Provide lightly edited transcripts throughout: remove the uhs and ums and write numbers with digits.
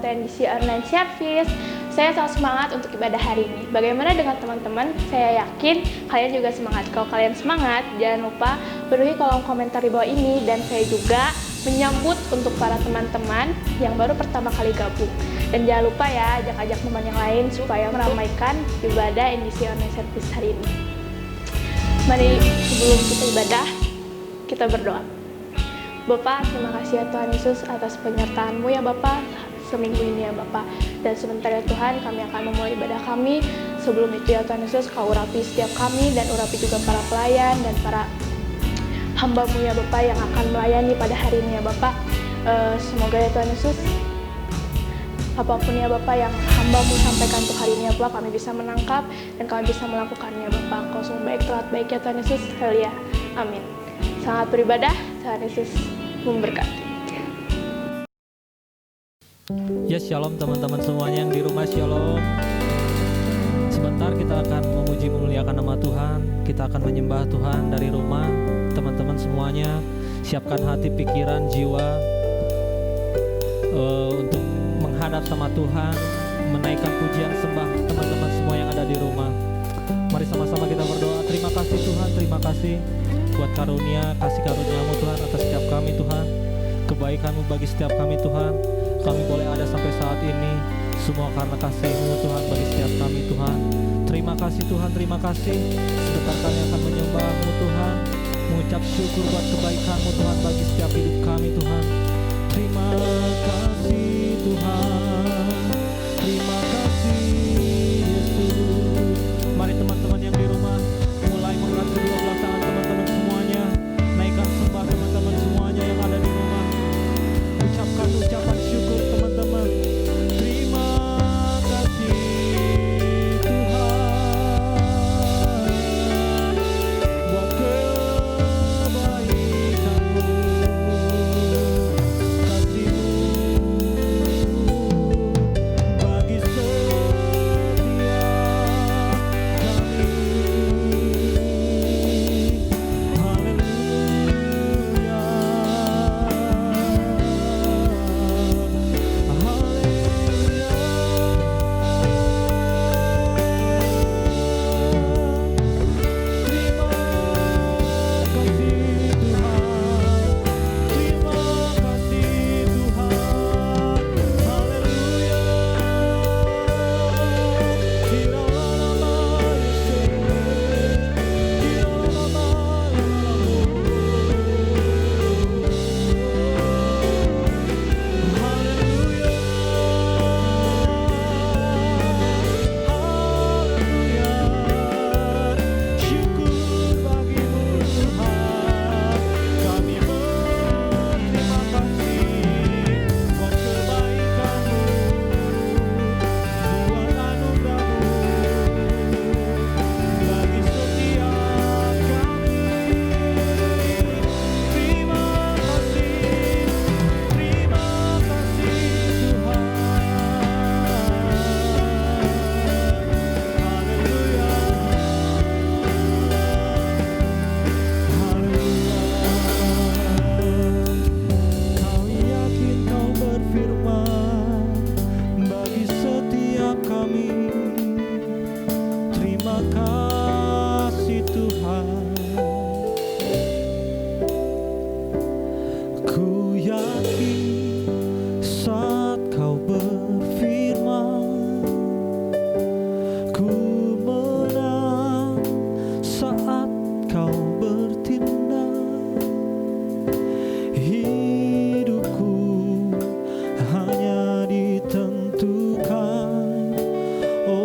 atau NDC Online Service. Saya sangat semangat untuk ibadah hari ini. Bagaimana dengan teman-teman? Saya yakin kalian juga semangat. Kalau kalian semangat, jangan lupa penuhi kolom komentar di bawah ini. Dan saya juga menyambut untuk para teman-teman yang baru pertama kali gabung. Dan jangan lupa ya, ajak-ajak teman yang lain supaya meramaikan ibadah NDC Online Service hari ini. Mari sebelum kita ibadah, kita berdoa. Bapak, terima kasih ya Tuhan Yesus atas penyertaan-Mu ya Bapak seminggu ini ya Bapak. Dan sebentar ya Tuhan, kami akan memulai ibadah kami. Sebelum itu ya Tuhan Yesus, Kau urapi setiap kami dan urapi juga para pelayan dan para hamba-Mu ya Bapak yang akan melayani pada hari ini ya Bapak. Semoga ya Tuhan Yesus, apapun ya Bapak yang hamba-Mu sampaikan untuk hari ini ya Bapak, kami bisa menangkap dan kami bisa melakukannya Bapak. Kau sungguh baik, telah baik ya Tuhan Yesus. Haleluya. Amin. Selamat beribadah. Tuhan Yesus memberkati. Ya, shalom teman-teman semuanya yang di rumah, shalom. Sebentar kita akan memuji memuliakan nama Tuhan. Kita akan menyembah Tuhan dari rumah. Teman-teman semuanya, siapkan hati, pikiran, jiwa untuk menghadap sama Tuhan, menaikkan pujian sembah teman-teman semua yang ada di rumah. Mari sama-sama kita berdoa. Terima kasih Tuhan, terima kasih buat karunia, kasih karunia-Mu Tuhan atas setiap kami Tuhan. Kebaikan-Mu bagi setiap kami Tuhan. Kami boleh ada sampai saat ini semua karena kasih-Mu Tuhan bagi setiap kami Tuhan. Terima kasih Tuhan, terima kasih. Sebentar kami akan menyembah-Mu Tuhan, mengucap syukur buat kebaikan-Mu Tuhan bagi setiap hidup kami Tuhan. Terima kasih Tuhan, terima kasih Yesus. Mari teman-teman yang di rumah mulai mengangkat kedua belah tangan teman-teman semuanya. Naikkan sembah teman-teman semuanya yang ada di rumah. Ucapkan ucapan syukur teman-teman. Terima kasih Tuhan buat kebaikan-Mu, kasih-Mu bagi setiap kami. Haleluya, oh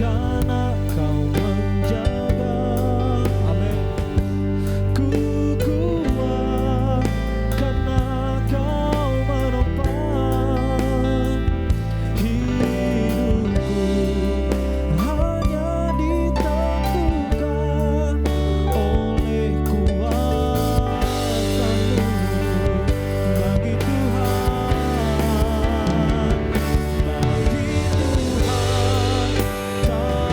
karena Kau menjaga. Amin. Ku kuat karena Kau menopang hidupku, hanya ditentukan oleh kuasa-Mu. Bagi Tuhan, bagi Tuhan tak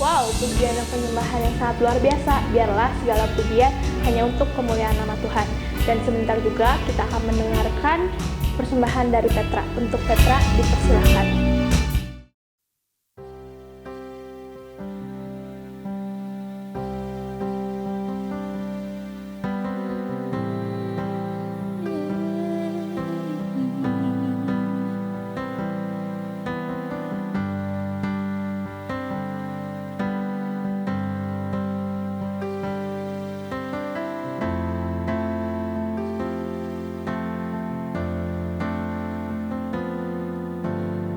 Wow, pujian dan penyembahan yang sangat luar biasa. Biarlah segala pujian hanya untuk kemuliaan nama Tuhan. Dan sebentar juga kita akan mendengarkan persembahan dari Petra. Untuk Petra, dipersilahkan.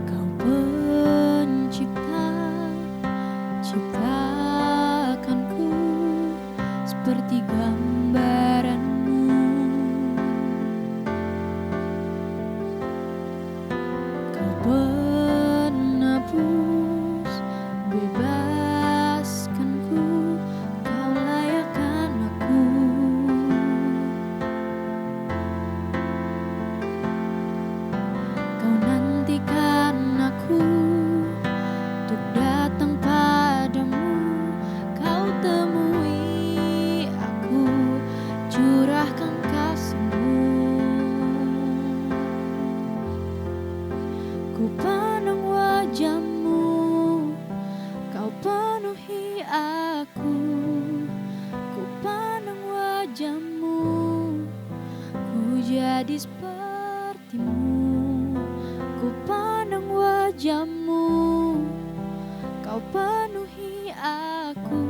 Kau pencipta, ciptakanku seperti gambaranmu. Kau penebus, bebaskanku, kau layakkan aku. Kau nantikan aku untuk datang padamu. Kau temui aku, curahkan kasih-Mu. Ku pandang wajah-Mu, kau penuhi aku. Ku pandang wajah-Mu, ku jadi seperti-Mu. Ku pandang wajah-Mu, kau penuhi aku.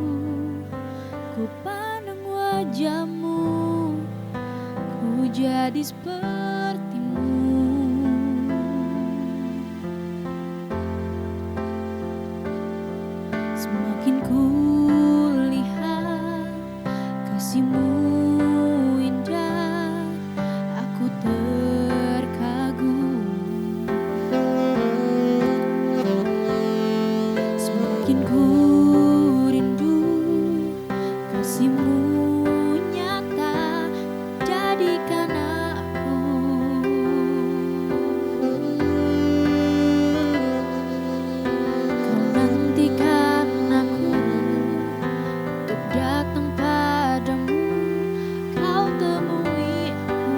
Ku pandang wajah-Mu, ku jadi seperti-Mu. Semakin ku lihat kasih-Mu indah, aku terkagum. Semakin ku rindu kasih-Mu nyata, jadikan aku. Kau nantikan aku untuk datang padamu. Kau temui aku,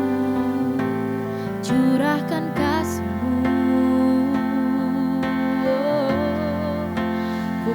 curahkan kasih-Mu. Ku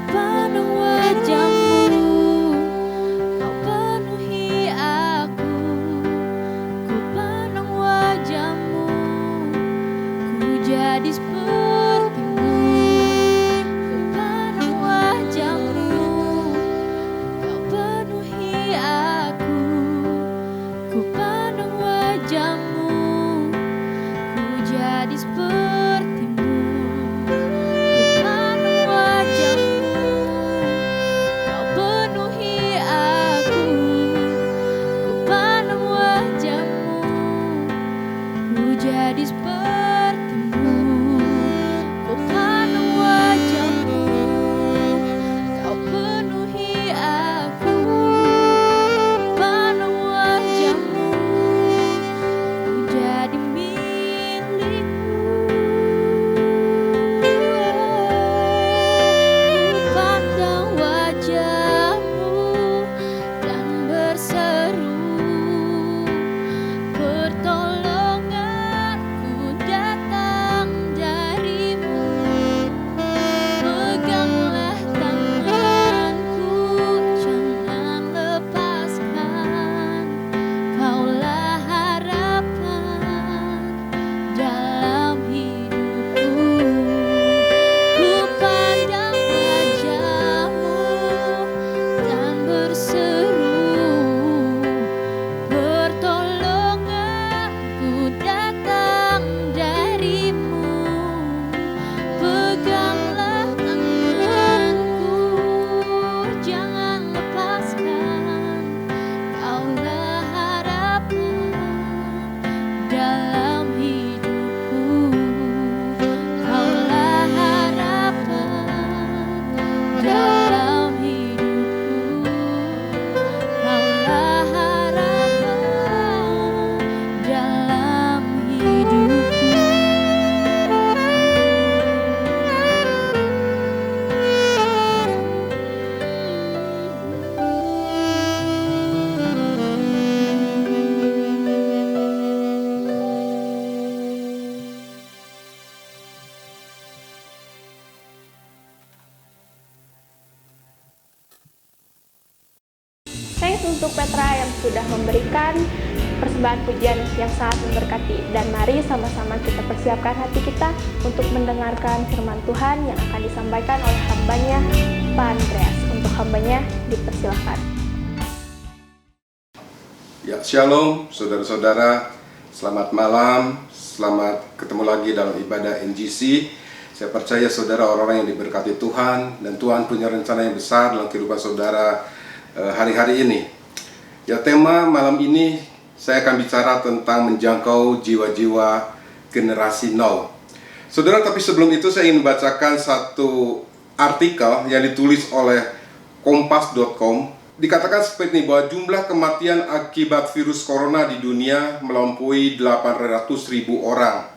untuk Petra yang sudah memberikan persembahan pujian yang sangat memberkati. Dan mari sama-sama kita persiapkan hati kita untuk mendengarkan firman Tuhan yang akan disampaikan oleh hambanya, Pak Andreas. Untuk hambanya, dipersilahkan. Ya, shalom saudara-saudara, selamat malam, selamat ketemu lagi dalam ibadah NGC. Saya percaya saudara orang-orang yang diberkati Tuhan, dan Tuhan punya rencana yang besar dalam kehidupan saudara hari-hari ini. Ya, tema malam ini saya akan bicara tentang menjangkau jiwa-jiwa generasi now. Saudara, tapi sebelum itu saya ingin membacakan satu artikel yang ditulis oleh kompas.com. Dikatakan seperti ini, bahwa jumlah kematian akibat virus corona di dunia melampaui 800.000 orang.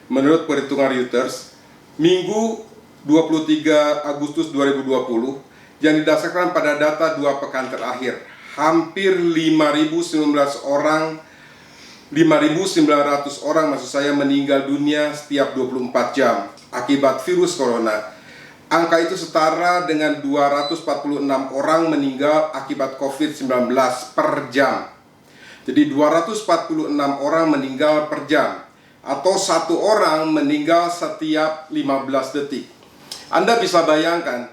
Menurut perhitungan Reuters, Minggu 23 Agustus 2020 yang didasarkan pada data 2 pekan terakhir, hampir 5.900 orang maksud saya meninggal dunia setiap 24 jam akibat virus corona. Angka itu setara dengan 246 orang meninggal akibat COVID-19 per jam. Jadi 246 orang meninggal per jam, atau 1 orang meninggal setiap 15 detik. Anda bisa bayangkan,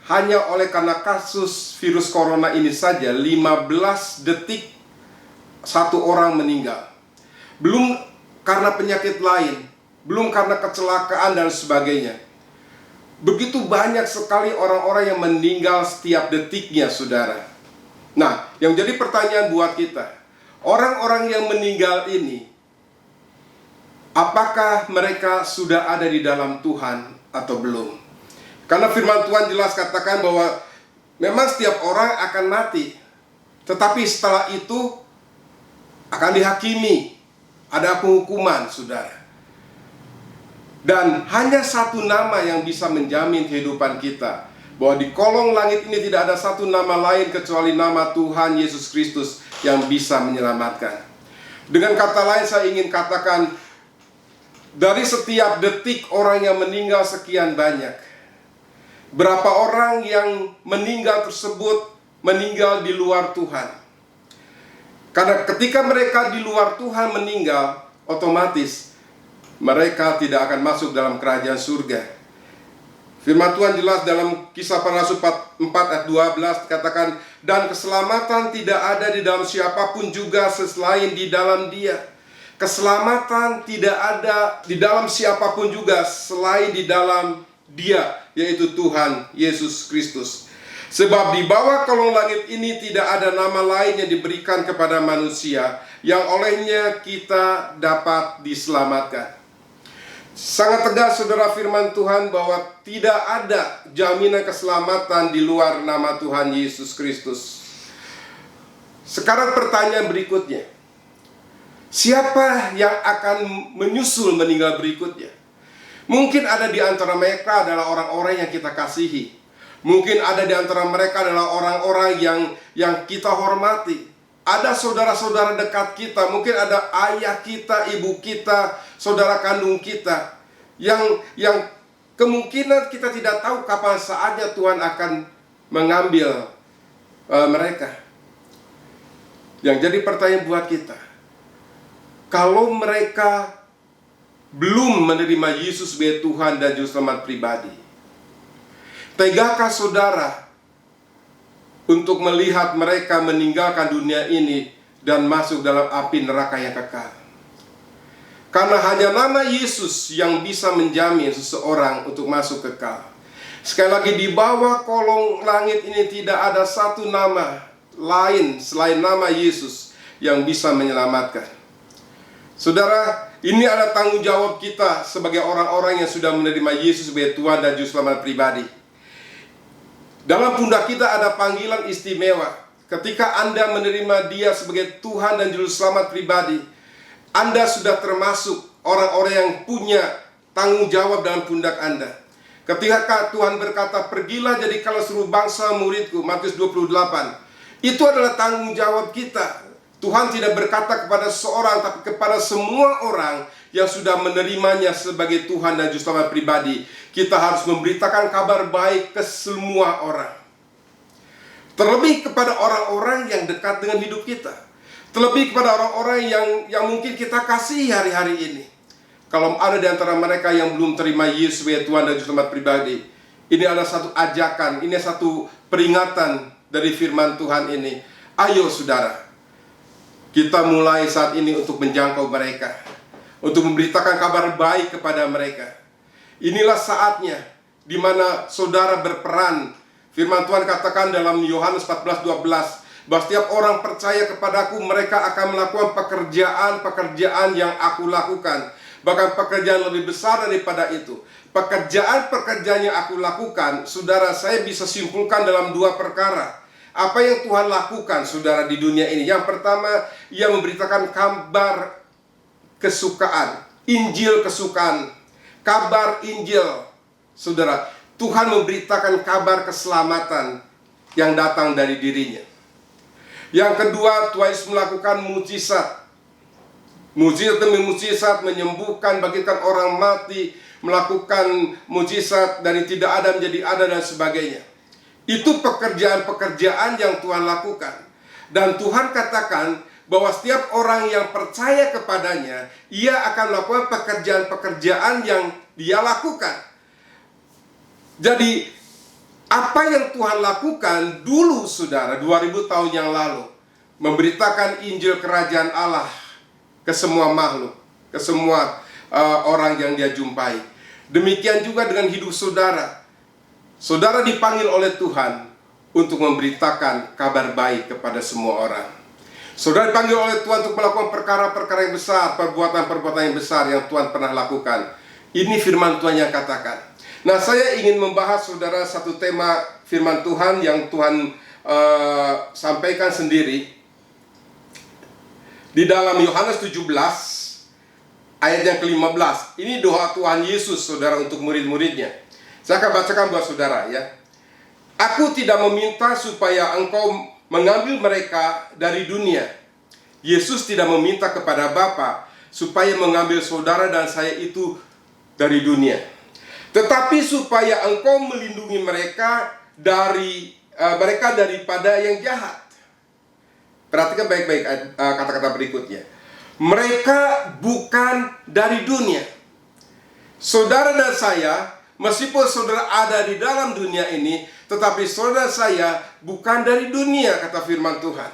hanya oleh karena kasus virus corona ini saja 15 detik 1 orang meninggal. Belum karena penyakit lain, belum karena kecelakaan dan sebagainya. Begitu banyak sekali orang-orang yang meninggal setiap detiknya, saudara. Nah, yang jadi pertanyaan buat kita, orang-orang yang meninggal ini, apakah mereka sudah ada di dalam Tuhan atau belum? Karena firman Tuhan jelas katakan bahwa memang setiap orang akan mati, tetapi setelah itu akan dihakimi, ada penghukuman, saudara. Dan hanya satu nama yang bisa menjamin kehidupan kita, bahwa di kolong langit ini tidak ada satu nama lain kecuali nama Tuhan Yesus Kristus yang bisa menyelamatkan. Dengan kata lain, saya ingin katakan, dari setiap detik orang yang meninggal sekian banyak, berapa orang yang meninggal tersebut meninggal di luar Tuhan. Karena ketika mereka di luar Tuhan meninggal, otomatis mereka tidak akan masuk dalam kerajaan surga. Firman Tuhan jelas dalam Kisah Para Rasul 4 ayat 12 katakan, dan keselamatan tidak ada di dalam siapapun juga selain di dalam Dia. Keselamatan tidak ada di dalam siapapun juga selain di dalam Dia, yaitu Tuhan Yesus Kristus. Sebab di bawah kolong langit ini tidak ada nama lain yang diberikan kepada manusia yang olehnya kita dapat diselamatkan. Sangat tegas saudara firman Tuhan bahwa tidak ada jaminan keselamatan di luar nama Tuhan Yesus Kristus. Sekarang pertanyaan berikutnya, siapa yang akan menyusul meninggal berikutnya? Mungkin ada di antara mereka adalah orang-orang yang kita kasihi. Mungkin ada di antara mereka adalah orang-orang yang kita hormati. Ada saudara-saudara dekat kita, mungkin ada ayah kita, ibu kita, saudara kandung kita, yang kemungkinan kita tidak tahu kapan saatnya Tuhan akan mengambil mereka. Yang jadi pertanyaan buat kita, kalau mereka belum menerima Yesus sebagai Tuhan dan Juru Selamat pribadi, tegakah saudara untuk melihat mereka meninggalkan dunia ini dan masuk dalam api neraka yang kekal? Karena hanya nama Yesus yang bisa menjamin seseorang untuk masuk kekal. Sekali lagi, di bawah kolong langit ini tidak ada satu nama lain selain nama Yesus yang bisa menyelamatkan. Saudara, ini adalah tanggung jawab kita sebagai orang-orang yang sudah menerima Yesus sebagai Tuhan dan Juru Selamat pribadi. Dalam pundak kita ada panggilan istimewa. Ketika Anda menerima Dia sebagai Tuhan dan Juru Selamat pribadi, Anda sudah termasuk orang-orang yang punya tanggung jawab dalam pundak Anda. Ketika Tuhan berkata, pergilah jadikanlah seluruh bangsa muridku, Matius 28, itu adalah tanggung jawab kita. Tuhan tidak berkata kepada seorang, tapi kepada semua orang yang sudah menerimanya sebagai Tuhan dan Juru Selamat pribadi. Kita harus memberitakan kabar baik ke semua orang. Terlebih kepada orang-orang yang dekat dengan hidup kita. Terlebih kepada orang-orang yang mungkin kita kasih hari-hari ini. Kalau ada di antara mereka yang belum terima Yesus sebagai Tuhan dan Juru Selamat pribadi, ini adalah satu ajakan, ini satu peringatan dari firman Tuhan ini. Ayo saudara, kita mulai saat ini untuk menjangkau mereka, untuk memberitakan kabar baik kepada mereka. Inilah saatnya di mana saudara berperan. Firman Tuhan katakan dalam Yohanes 14:12, bahwa setiap orang percaya kepadaku, mereka akan melakukan pekerjaan-pekerjaan yang aku lakukan. Bahkan pekerjaan lebih besar daripada itu. Pekerjaan-pekerjaan yang aku lakukan, saudara, saya bisa simpulkan dalam dua perkara. Apa yang Tuhan lakukan, saudara, di dunia ini? Yang pertama, Ia memberitakan kabar kesukaan, Injil kesukaan, kabar Injil. Saudara, Tuhan memberitakan kabar keselamatan yang datang dari dirinya. Yang kedua, Tuhan Yesus melakukan mujizat. Mujizat demi mujizat, menyembuhkan, bangkitkan orang mati, melakukan mujizat dari tidak ada menjadi ada dan sebagainya. Itu pekerjaan-pekerjaan yang Tuhan lakukan. Dan Tuhan katakan bahwa setiap orang yang percaya kepadanya, ia akan melakukan pekerjaan-pekerjaan yang dia lakukan. Jadi apa yang Tuhan lakukan dulu, saudara, 2000 tahun yang lalu, memberitakan Injil Kerajaan Allah ke semua makhluk, ke semua orang yang dia jumpai. Demikian juga dengan hidup saudara. Saudara dipanggil oleh Tuhan untuk memberitakan kabar baik kepada semua orang. Saudara dipanggil oleh Tuhan untuk melakukan perkara-perkara yang besar, perbuatan-perbuatan yang besar yang Tuhan pernah lakukan. Ini firman Tuhan yang katakan. Nah, saya ingin membahas, saudara, satu tema firman Tuhan yang Tuhan sampaikan sendiri di dalam Yohanes 17 ayat yang ke-15. Ini doa Tuhan Yesus, saudara, untuk murid-muridnya. Saya akan bacakan buat saudara, ya. Aku tidak meminta supaya engkau mengambil mereka dari dunia. Yesus tidak meminta kepada Bapa supaya mengambil saudara dan saya itu dari dunia, tetapi supaya engkau melindungi mereka daripada yang jahat. Perhatikan baik-baik kata-kata berikutnya. Mereka bukan dari dunia. Saudara dan saya, meskipun saudara ada di dalam dunia ini, tetapi saudara saya bukan dari dunia, kata firman Tuhan.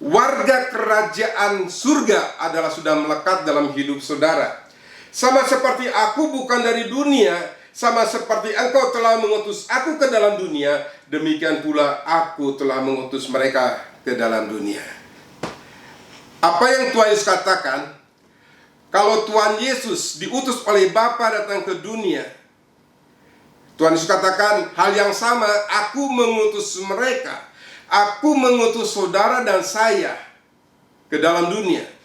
Warga kerajaan surga adalah sudah melekat dalam hidup saudara. Sama seperti aku bukan dari dunia, sama seperti engkau telah mengutus aku ke dalam dunia, demikian pula aku telah mengutus mereka ke dalam dunia. Apa yang Tuhan Yesus katakan? Kalau Tuhan Yesus diutus oleh Bapa datang ke dunia, Tuhan Yesus katakan hal yang sama, aku mengutus mereka, aku mengutus saudara dan saya ke dalam dunia.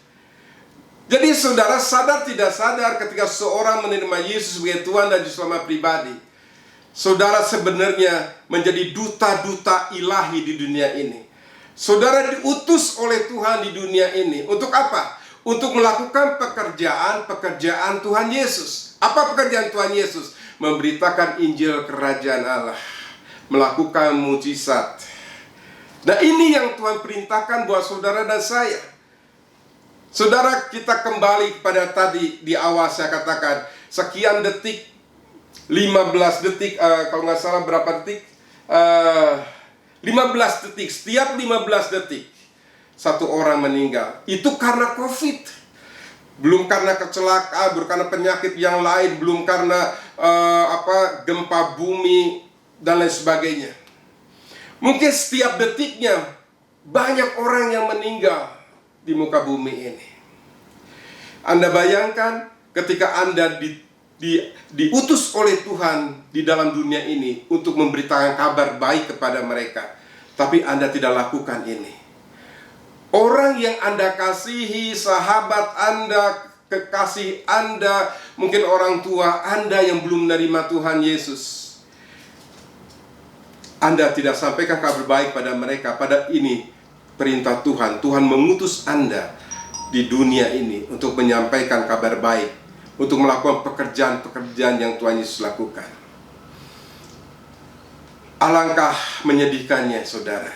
Jadi saudara sadar tidak sadar ketika seorang menerima Yesus sebagai Tuhan dan Juru Selamat pribadi, saudara sebenarnya menjadi duta-duta ilahi di dunia ini. Saudara diutus oleh Tuhan di dunia ini. Untuk apa? Untuk melakukan pekerjaan Tuhan Yesus. Apa pekerjaan Tuhan Yesus? Memberitakan Injil Kerajaan Allah, melakukan mujizat. Nah, ini yang Tuhan perintahkan buat saudara dan saya. Saudara, kita kembali kepada tadi di awal saya katakan, sekian detik, 15 detik, kalau nggak salah berapa detik? 15 detik, setiap 15 detik satu orang meninggal. Itu karena COVID. Belum karena kecelakaan, belum karena penyakit yang lain, belum karena gempa bumi dan lain sebagainya. Mungkin setiap detiknya banyak orang yang meninggal di muka bumi ini. Anda bayangkan ketika Anda diutus oleh Tuhan di dalam dunia ini untuk memberitakan kabar baik kepada mereka, tapi Anda tidak lakukan ini. Orang yang Anda kasihi, sahabat Anda, kekasih Anda, mungkin orang tua Anda yang belum menerima Tuhan Yesus, Anda tidak sampaikan kabar baik pada mereka. Pada ini perintah Tuhan. Tuhan mengutus Anda di dunia ini untuk menyampaikan kabar baik, untuk melakukan pekerjaan-pekerjaan yang Tuhan Yesus lakukan. Alangkah menyedihkannya, saudara.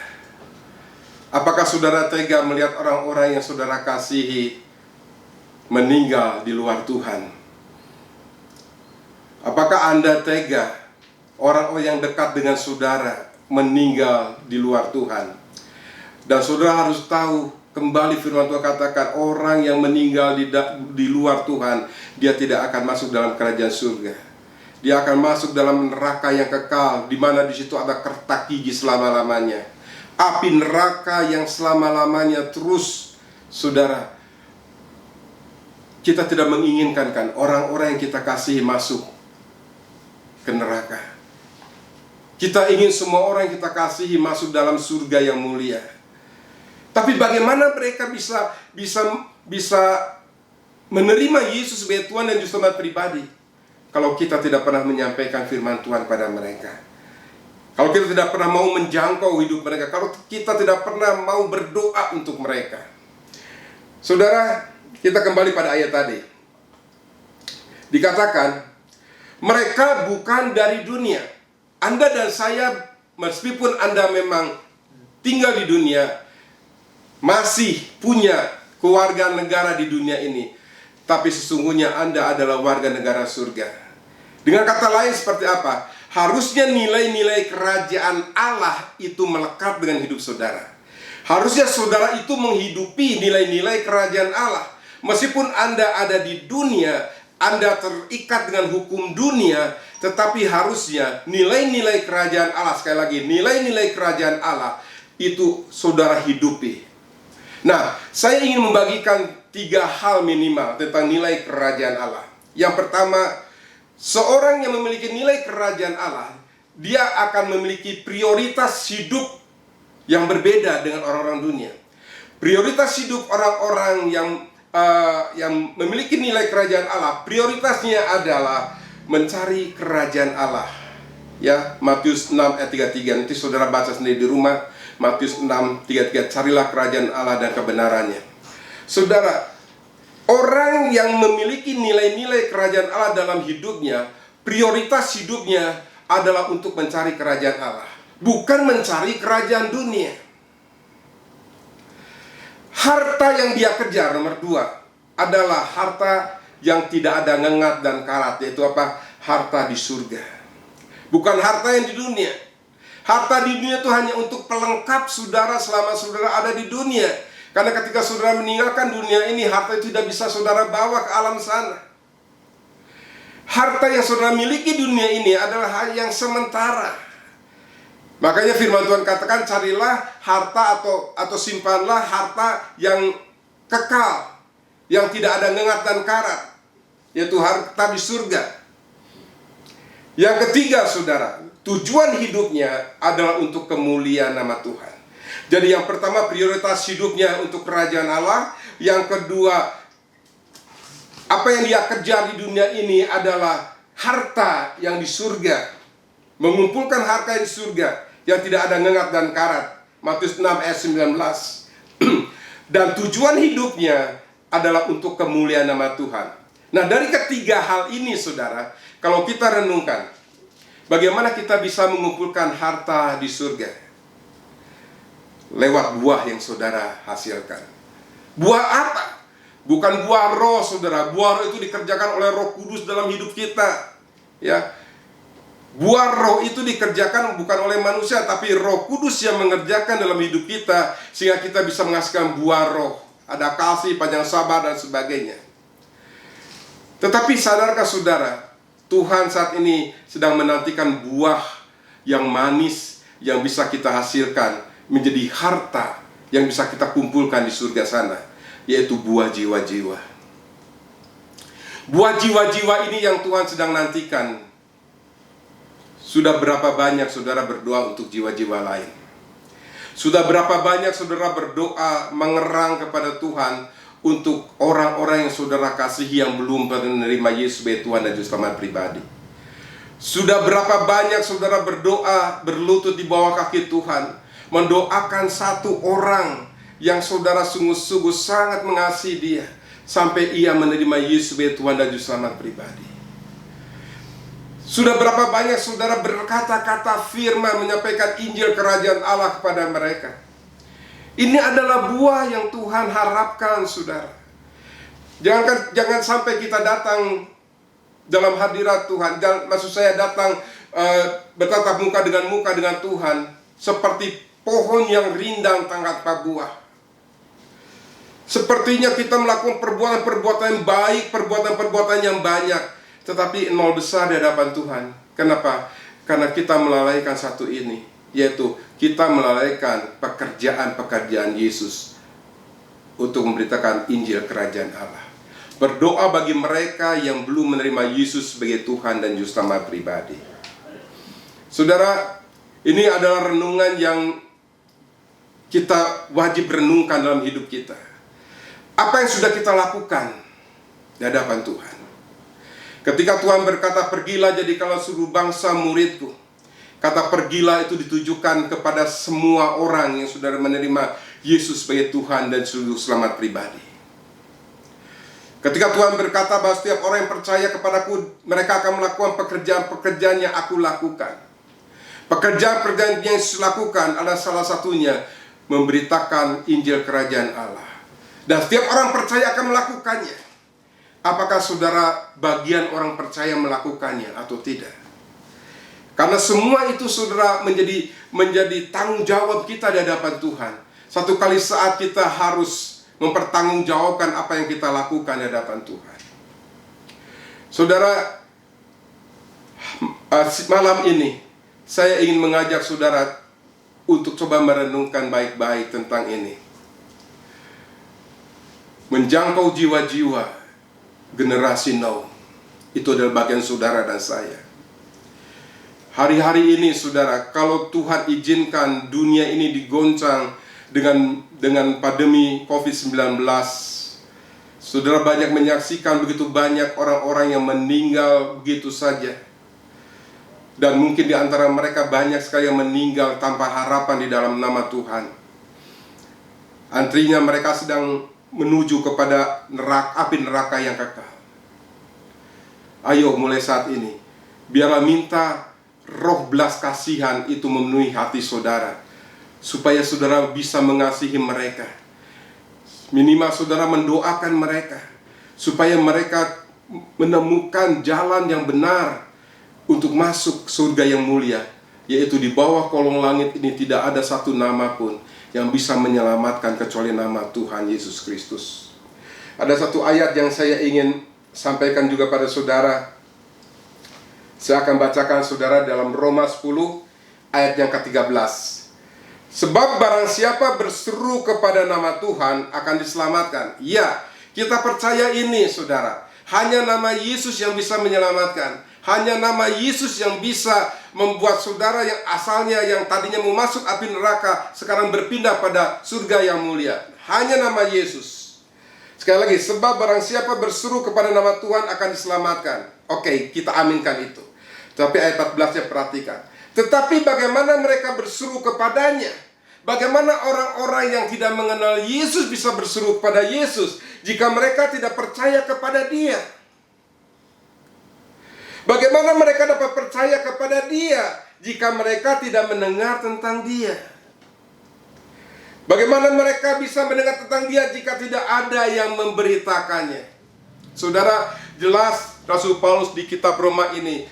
Apakah saudara tega melihat orang-orang yang saudara kasihi meninggal di luar Tuhan? Apakah Anda tega orang-orang yang dekat dengan saudara meninggal di luar Tuhan? Dan saudara harus tahu, kembali firman Tuhan katakan, orang yang meninggal di luar Tuhan, dia tidak akan masuk dalam kerajaan surga. Dia akan masuk dalam neraka yang kekal, di mana di situ ada kertak gigi selama-lamanya. Api neraka yang selama-lamanya terus. Saudara, kita tidak menginginkan kan orang-orang yang kita kasihi masuk ke neraka. Kita ingin semua orang yang kita kasihi masuk dalam surga yang mulia. Tapi bagaimana mereka bisa menerima Yesus sebagai Tuhan dan Juru Selamat pribadi kalau kita tidak pernah menyampaikan firman Tuhan pada mereka? Kalau kita tidak pernah mau menjangkau hidup mereka, kalau kita tidak pernah mau berdoa untuk mereka. Saudara, kita kembali pada ayat tadi. Dikatakan, mereka bukan dari dunia. Anda dan saya, meskipun Anda memang tinggal di dunia, masih punya keluarga negara di dunia ini, tapi sesungguhnya Anda adalah warga negara surga. Dengan kata lain seperti apa? Harusnya nilai-nilai kerajaan Allah itu melekat dengan hidup saudara. Harusnya saudara itu menghidupi nilai-nilai kerajaan Allah. Meskipun Anda ada di dunia, Anda terikat dengan hukum dunia, tetapi harusnya nilai-nilai kerajaan Allah, sekali lagi, nilai-nilai kerajaan Allah itu saudara hidupi. Nah, saya ingin membagikan 3 hal minimal tentang nilai kerajaan Allah. Yang pertama, seorang yang memiliki nilai kerajaan Allah, dia akan memiliki prioritas hidup yang berbeda dengan orang-orang dunia. Prioritas hidup orang-orang yang memiliki nilai kerajaan Allah, prioritasnya adalah mencari kerajaan Allah. Ya, Matius 6 ayat 33. Nanti saudara baca sendiri di rumah. Matius 6:33, carilah kerajaan Allah dan kebenarannya. Saudara, orang yang memiliki nilai-nilai kerajaan Allah dalam hidupnya, prioritas hidupnya adalah untuk mencari kerajaan Allah, bukan mencari kerajaan dunia. Harta yang dia kejar, nomor 2, adalah harta yang tidak ada ngengat dan karat, yaitu apa? Harta di surga. Bukan harta yang di dunia. Harta di dunia itu hanya untuk pelengkap saudara selama saudara ada di dunia. Karena ketika saudara meninggalkan dunia ini, harta itu tidak bisa saudara bawa ke alam sana. Harta yang saudara miliki dunia ini adalah hal yang sementara. Makanya firman Tuhan katakan, carilah harta atau simpanlah harta yang kekal, yang tidak ada ngengat dan karat, yaitu harta di surga. Yang ketiga, saudara, tujuan hidupnya adalah untuk kemuliaan nama Tuhan. Jadi yang pertama, prioritas hidupnya untuk kerajaan Allah. Yang kedua, apa yang dia kejar di dunia ini adalah harta yang di surga. Mengumpulkan harta yang di surga yang tidak ada ngengat dan karat. Matius 6 ayat 19. Dan tujuan hidupnya adalah untuk kemuliaan nama Tuhan. Nah, dari ketiga hal ini, saudara, kalau kita renungkan, bagaimana kita bisa mengumpulkan harta di surga? Lewat buah yang saudara hasilkan. Buah apa? Bukan buah roh, saudara. Buah roh itu dikerjakan oleh Roh Kudus dalam hidup kita. Ya, buah roh itu dikerjakan bukan oleh manusia, tapi Roh Kudus yang mengerjakan dalam hidup kita, sehingga kita bisa menghasilkan buah roh. Ada kasih, panjang sabar, dan sebagainya. Tetapi sadarkah saudara, Tuhan saat ini sedang menantikan buah yang manis yang bisa kita hasilkan menjadi harta yang bisa kita kumpulkan di surga sana, yaitu buah jiwa-jiwa. Buah jiwa-jiwa ini yang Tuhan sedang nantikan. Sudah berapa banyak saudara berdoa untuk jiwa-jiwa lain? Sudah berapa banyak saudara berdoa mengerang kepada Tuhan untuk orang-orang yang saudara kasihi yang belum menerima Yesus sebagai Tuhan dan Juru Selamat pribadi? Sudah berapa banyak saudara berdoa berlutut di bawah kaki Tuhan, mendoakan satu orang yang saudara sungguh-sungguh sangat mengasihi dia sampai ia menerima Yesus sebagai Tuhan dan Juru Selamat pribadi? Sudah berapa banyak saudara berkata-kata firman, menyampaikan Injil kerajaan Allah kepada mereka? Ini adalah buah yang Tuhan harapkan, saudara. Jangan sampai kita datang dalam hadirat Tuhan. Maksud saya datang bertatap muka dengan Tuhan seperti pohon yang rindang tanpa buah. Sepertinya kita melakukan perbuatan-perbuatan yang baik, perbuatan-perbuatan yang banyak, tetapi nol besar di hadapan Tuhan. Kenapa? Karena kita melalaikan satu ini, yaitu kita melalaikan pekerjaan Yesus untuk memberitakan Injil Kerajaan Allah. Berdoa bagi mereka yang belum menerima Yesus sebagai Tuhan dan Juru Selamat pribadi. Saudara, ini adalah renungan yang kita wajib renungkan dalam hidup kita. Apa yang sudah kita lakukan di hadapan Tuhan? Ketika Tuhan berkata, pergilah jadikanlah seluruh bangsa muridku. Kata pergilah itu ditujukan kepada semua orang yang sudah menerima Yesus sebagai Tuhan dan Juru Selamat pribadi. Ketika Tuhan berkata bahwa setiap orang yang percaya kepadaku, mereka akan melakukan pekerjaan-pekerjaan yang aku lakukan. Pekerjaan-pekerjaan yang saya lakukan adalah salah satunya memberitakan Injil Kerajaan Allah. Dan setiap orang percaya akan melakukannya. Apakah saudara bagian orang percaya melakukannya atau tidak? Karena semua itu saudara menjadi tanggung jawab kita di hadapan Tuhan. Satu kali saat kita harus mempertanggungjawabkan apa yang kita lakukan di hadapan Tuhan. Saudara, malam ini saya ingin mengajak saudara untuk coba merenungkan baik-baik tentang ini. Menjangkau jiwa-jiwa generasi now, itu adalah bagian saudara dan saya. Hari-hari ini saudara, kalau Tuhan izinkan dunia ini digoncang dengan pandemi COVID-19, saudara banyak menyaksikan begitu banyak orang-orang yang meninggal begitu saja. Dan mungkin di antara mereka banyak sekali yang meninggal tanpa harapan di dalam nama Tuhan. Antrinya mereka sedang menuju kepada api neraka yang kekal. Ayo mulai saat ini, biarlah minta roh belas kasihan itu memenuhi hati saudara, supaya saudara bisa mengasihi mereka. Minimal saudara mendoakan mereka, supaya mereka menemukan jalan yang benar untuk masuk surga yang mulia, yaitu di bawah kolong langit ini tidak ada satu nama pun yang bisa menyelamatkan kecuali nama Tuhan Yesus Kristus. Ada satu ayat yang saya ingin sampaikan juga pada saudara. Saya akan bacakan saudara dalam Roma 10 ayat yang ke-13. Sebab barang siapa berseru kepada nama Tuhan akan diselamatkan. Ya, kita percaya ini saudara. Hanya nama Yesus yang bisa menyelamatkan. Hanya nama Yesus yang bisa membuat saudara yang asalnya yang tadinya mau masuk api neraka sekarang berpindah pada surga yang mulia. Hanya nama Yesus. Sekali lagi, sebab barang siapa berseru kepada nama Tuhan akan diselamatkan. Oke, kita aminkan itu. Tapi ayat 14-nya perhatikan. Tetapi bagaimana mereka berseru kepadanya? Bagaimana orang-orang yang tidak mengenal Yesus bisa berseru kepada Yesus jika mereka tidak percaya kepada Dia? Bagaimana mereka dapat percaya kepada Dia jika mereka tidak mendengar tentang Dia? Bagaimana mereka bisa mendengar tentang Dia jika tidak ada yang memberitakannya? Saudara, jelas Rasul Paulus di kitab Roma ini,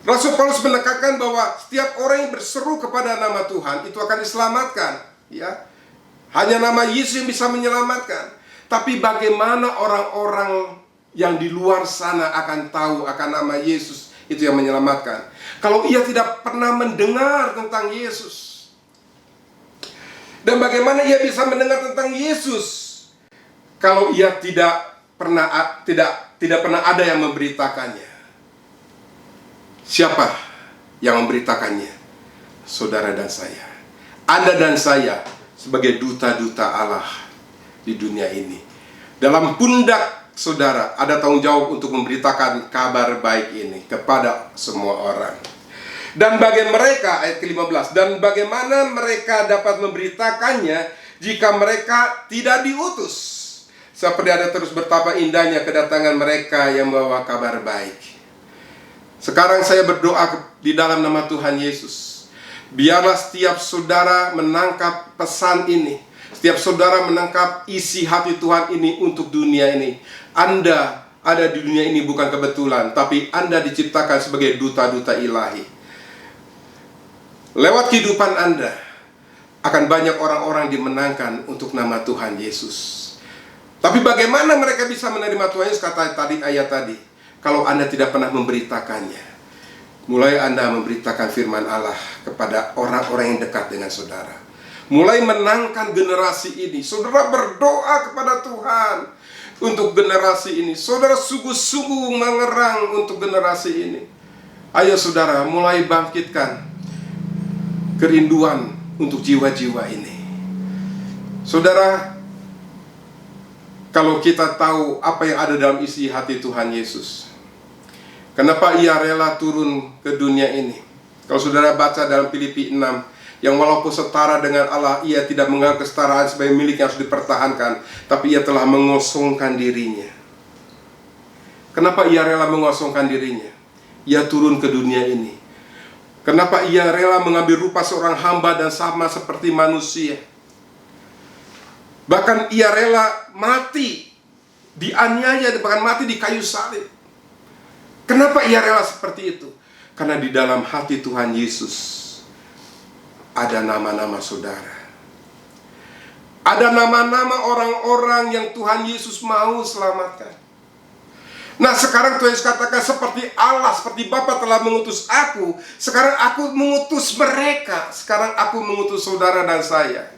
Rasul Paulus menekankan bahwa setiap orang yang berseru kepada nama Tuhan itu akan diselamatkan, ya. Hanya nama Yesus yang bisa menyelamatkan. Tapi bagaimana orang-orang yang di luar sana akan tahu akan nama Yesus itu yang menyelamatkan kalau ia tidak pernah mendengar tentang Yesus? Dan bagaimana ia bisa mendengar tentang Yesus kalau ia tidak pernah ada yang memberitakannya? Siapa yang memberitakannya? Saudara dan saya. Anda dan saya sebagai duta-duta Allah di dunia ini. Dalam pundak saudara ada tanggung jawab untuk memberitakan kabar baik ini kepada semua orang. Dan bagi mereka, ayat ke-15, dan bagaimana mereka dapat memberitakannya jika mereka tidak diutus? Seperti ada terus betapa indahnya kedatangan mereka yang membawa kabar baik. Sekarang saya berdoa di dalam nama Tuhan Yesus. Biarlah setiap saudara menangkap pesan ini, setiap saudara menangkap isi hati Tuhan ini untuk dunia ini. Anda ada di dunia ini bukan kebetulan, tapi Anda diciptakan sebagai duta-duta ilahi. Lewat kehidupan Anda akan banyak orang-orang dimenangkan untuk nama Tuhan Yesus. Tapi bagaimana mereka bisa menerima Tuhan Yesus? Kata tadi ayat tadi, kalau Anda tidak pernah memberitakannya. Mulai Anda memberitakan firman Allah kepada orang-orang yang dekat dengan saudara. Mulai menangkan generasi ini. Saudara berdoa kepada Tuhan untuk generasi ini. Saudara sungguh-sungguh mengerang untuk generasi ini. Ayo saudara, mulai bangkitkan kerinduan untuk jiwa-jiwa ini. Saudara, kalau kita tahu apa yang ada dalam isi hati Tuhan Yesus, kenapa Ia rela turun ke dunia ini? Kalau saudara baca dalam Filipi 6, yang walaupun setara dengan Allah, Ia tidak menganggap kesetaraan sebagai milik yang harus dipertahankan, tapi Ia telah mengosongkan dirinya. Kenapa Ia rela mengosongkan dirinya? Ia turun ke dunia ini. Kenapa Ia rela mengambil rupa seorang hamba dan sama seperti manusia? Bahkan Ia rela mati, dianiaya, bahkan mati di kayu salib. Kenapa Ia rela seperti itu? Karena di dalam hati Tuhan Yesus ada nama-nama saudara. Ada nama-nama orang-orang yang Tuhan Yesus mau selamatkan. Nah sekarang Tuhan Yesus katakan, seperti Allah, seperti Bapa telah mengutus aku, sekarang aku mengutus mereka. Sekarang aku mengutus saudara dan saya.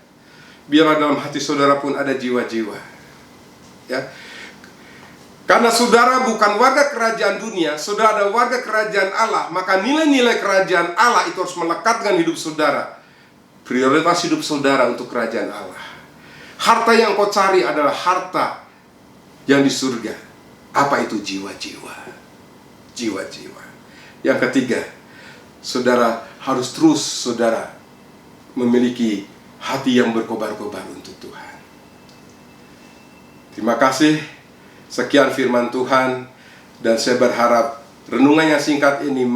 Biarlah dalam hati saudara pun ada jiwa-jiwa, ya. Karena saudara bukan warga kerajaan dunia, saudara ada warga kerajaan Allah. Maka nilai-nilai kerajaan Allah itu harus melekat dengan hidup saudara. Prioritas hidup saudara untuk kerajaan Allah. Harta yang kau cari adalah harta yang di surga. Apa itu? Jiwa-jiwa. Jiwa-jiwa. Yang ketiga, saudara harus terus saudara memiliki hati yang berkobar-kobar untuk Tuhan. Terima kasih. Sekian firman Tuhan. Dan saya berharap renungan yang singkat ini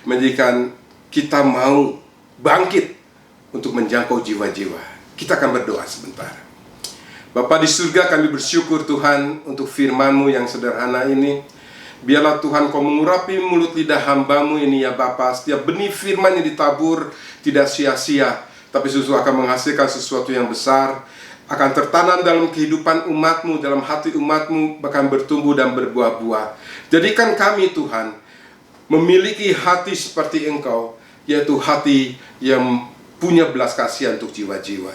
menjadikan kita mau bangkit untuk menjangkau jiwa-jiwa. Kita akan berdoa sebentar. Bapa di surga, kami bersyukur Tuhan untuk firman-Mu yang sederhana ini. Biarlah Tuhan Kau mengurapi mulut lidah hamba-Mu ini ya Bapa. Setiap benih firman yang ditabur tidak sia-sia, tapi justru akan menghasilkan sesuatu yang besar, akan tertanam dalam kehidupan umat-Mu, dalam hati umat-Mu, bahkan bertumbuh dan berbuah-buah. Jadikan kami Tuhan memiliki hati seperti Engkau, yaitu hati yang punya belas kasihan untuk jiwa-jiwa.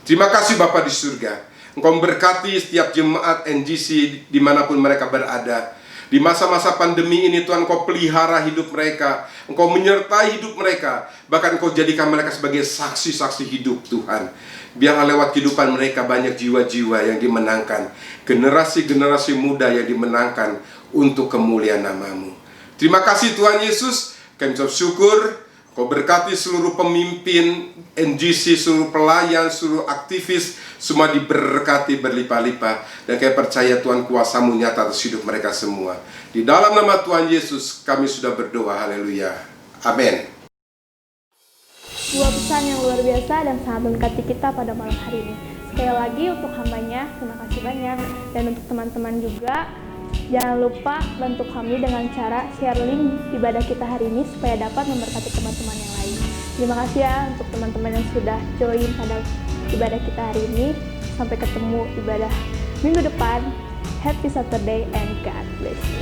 Terima kasih Bapa di surga. Engkau memberkati setiap jemaat NGC dimanapun mereka berada. Di masa-masa pandemi ini Tuhan, Engkau pelihara hidup mereka. Engkau menyertai hidup mereka. Bahkan Engkau jadikan mereka sebagai saksi-saksi hidup Tuhan. Biarlah lewat kehidupan mereka banyak jiwa-jiwa yang dimenangkan. Generasi-generasi muda yang dimenangkan untuk kemuliaan nama-Mu. Terima kasih Tuhan Yesus. Kami ucap syukur. Kau berkati seluruh pemimpin NGC, seluruh pelayan, seluruh aktivis, semua diberkati berlimpah-limpah. Dan kami percaya Tuhan kuasa-Mu nyata atas hidup mereka semua. Di dalam nama Tuhan Yesus kami sudah berdoa. Haleluya. Amin. Sebuah pesan yang luar biasa dan sangat memberkati kita pada malam hari ini. Sekali lagi untuk hambanya, terima kasih banyak. Dan untuk teman-teman juga, jangan lupa bantu kami dengan cara share link ibadah kita hari ini supaya dapat memberkati teman-teman yang lain. Terima kasih ya untuk teman-teman yang sudah join pada ibadah kita hari ini. Sampai ketemu ibadah minggu depan. Happy Saturday and God bless you.